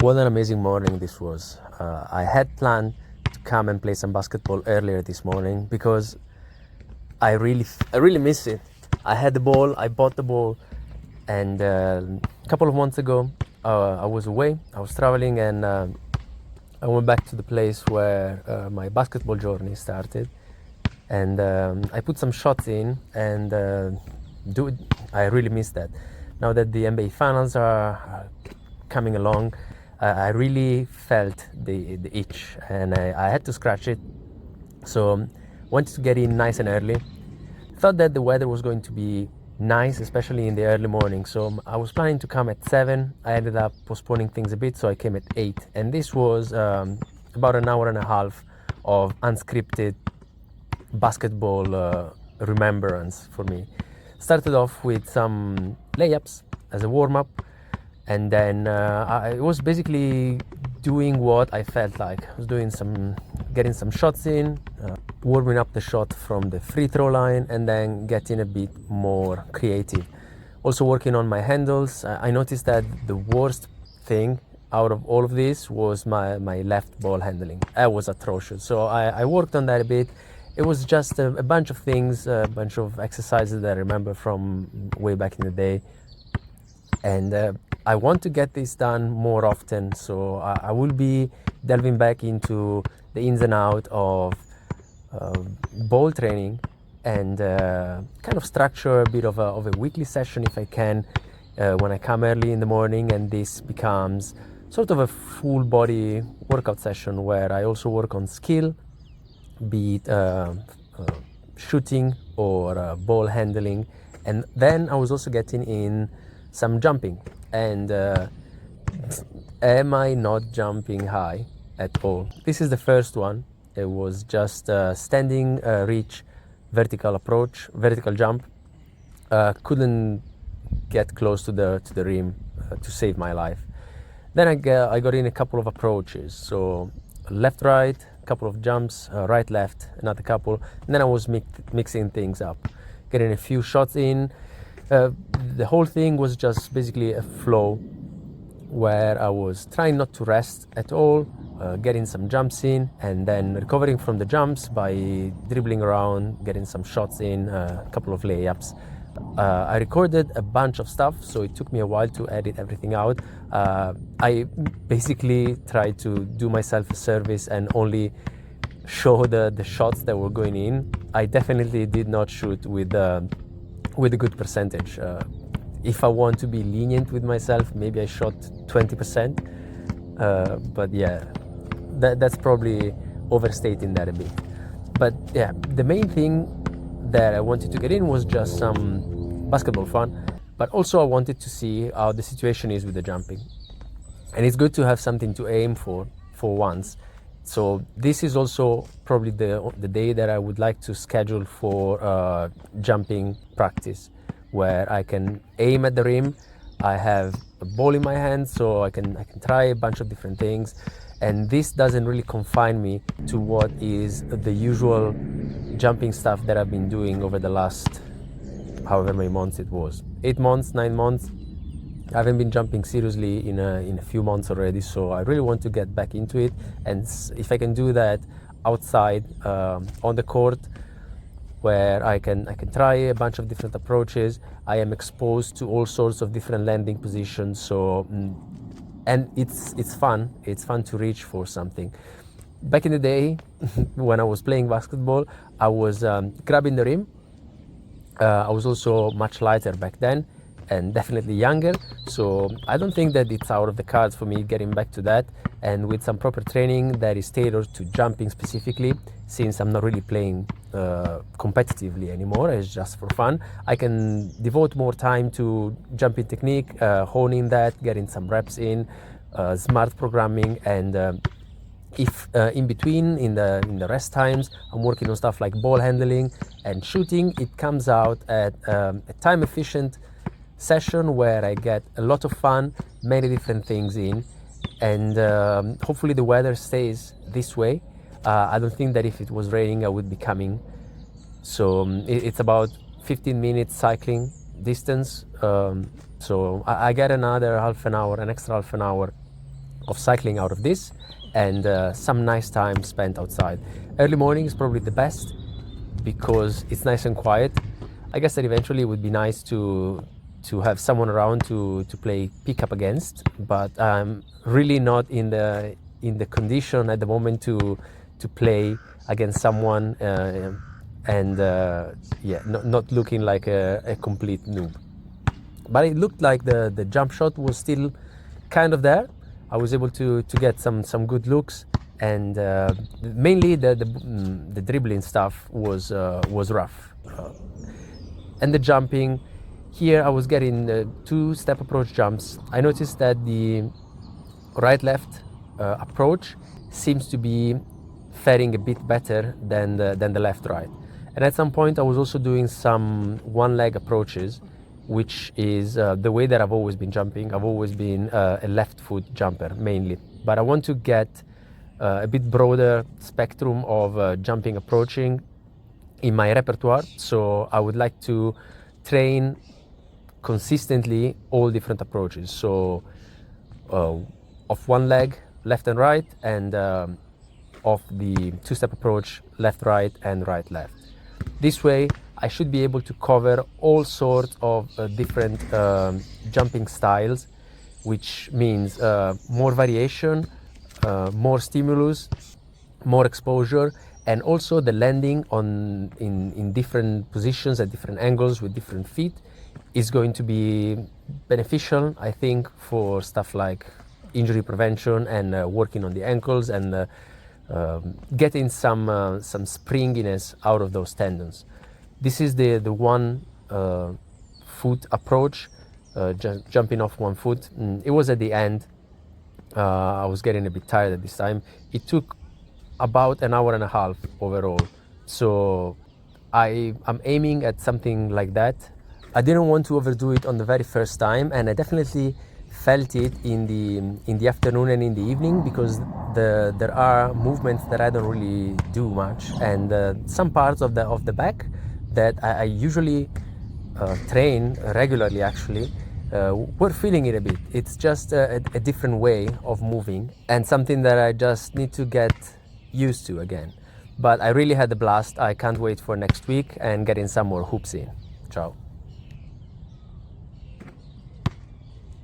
What an amazing morning this was. I had planned to come and play some basketball earlier this morning because I really miss it. I had the ball, I bought the ball, and a couple of months ago I was away, I was traveling, and I went back to the place where my basketball journey started, and I put some shots in, and I really miss that. Now that the NBA finals are coming along, I really felt the itch, and I had to scratch it. So wanted to get in nice and early. Thought that the weather was going to be nice, especially in the early morning. So I was planning to come at 7. I ended up postponing things a bit, so I came at 8. And this was about an hour and a half of unscripted basketball remembrance for me. Started off with some layups as a warm-up, and then I was basically doing what I felt like. I was getting some shots in, warming up the shot from the free throw line, and then getting a bit more creative. Also working on my handles. I noticed that the worst thing out of all of this was my left ball handling. I was atrocious. So I worked on that a bit. It was just a bunch of things, a bunch of exercises that I remember from way back in the day. And I want to get this done more often, so I will be delving back into the ins and outs of ball training, and kind of structure a bit of a weekly session if I can, when I come early in the morning, and this becomes sort of a full body workout session where I also work on skill, be it shooting or ball handling. And then I was also getting in some jumping, and am I not jumping high at all? This is the first one. It was just standing reach, vertical approach, vertical jump. Couldn't get close to the rim to save my life. Then I got in a couple of approaches, so left right, a couple of jumps, right left, another couple, and then I was mixing things up, getting a few shots in. The whole thing was just basically a flow where I was trying not to rest at all, getting some jumps in, and then recovering from the jumps by dribbling around, getting some shots in, a couple of layups. I recorded a bunch of stuff, so it took me a while to edit everything out. I basically tried to do myself a service and only show the shots that were going in. I definitely did not shoot with a good percentage. If I want to be lenient with myself, maybe I shot 20%, but yeah, that's probably overstating that a bit. But yeah, the main thing that I wanted to get in was just some basketball fun, but also I wanted to see how the situation is with the jumping, and it's good to have something to aim for once. So this is also probably the day that I would like to schedule for jumping practice, where I can aim at the rim. I have a ball in my hand, so I can try a bunch of different things, and this doesn't really confine me to what is the usual jumping stuff that I've been doing over the last however many months it was. 8 months, 9 months. I haven't been jumping seriously in a few months already, so I really want to get back into it, and if I can do that outside on the court, where I can try a bunch of different approaches. I am exposed to all sorts of different landing positions, so and it's fun. It's fun to reach for something. Back in the day, when I was playing basketball, I was grabbing the rim. I was also much lighter back then, and definitely younger, so I don't think that it's out of the cards for me getting back to that, and with some proper training that is tailored to jumping specifically, since I'm not really playing competitively anymore, it's just for fun. I can devote more time to jumping technique, honing that, getting some reps in, smart programming, and if in between, in the rest times, I'm working on stuff like ball handling and shooting, it comes out at a time efficient session where I get a lot of fun, many different things in, and hopefully the weather stays this way. I don't think that if it was raining I would be coming. So it's about 15 minutes cycling distance, so I get another half an hour, an extra half an hour of cycling out of this, and some nice time spent outside. Early morning is probably the best because it's nice and quiet. I guess that eventually it would be nice to have someone around to play pickup against, but I'm really not in the condition at the moment to play against someone, and yeah, not looking like a complete noob. But it looked like the jump shot was still kind of there. I was able to get some good looks, and mainly the dribbling stuff was rough, and the jumping. Here I was getting 2-step approach jumps. I noticed that the right-left approach seems to be faring a bit better than the left-right. And at some point I was also doing some one-leg approaches, which is the way that I've always been jumping. I've always been a left foot jumper mainly, but I want to get a bit broader spectrum of jumping approaching in my repertoire. So I would like to train consistently all different approaches. So of one leg, left and right, and of the 2-step approach, left, right, and right, left. This way, I should be able to cover all sorts of different jumping styles, which means more variation, more stimulus, more exposure, and also the landing in different positions at different angles with different feet is going to be beneficial, I think, for stuff like injury prevention and working on the ankles and getting some springiness out of those tendons. This is the one foot approach, jumping off one foot. It was at the end. I was getting a bit tired at this time. It took about an hour and a half overall. So I'm aiming at something like that. I didn't want to overdo it on the very first time, and I definitely felt it in the afternoon and in the evening, because there are movements that I don't really do much, and some parts of the back that I usually train regularly actually, we're feeling it a bit. It's just a different way of moving, and something that I just need to get used to again. But I really had a blast. I can't wait for next week and getting some more hoops in. Ciao.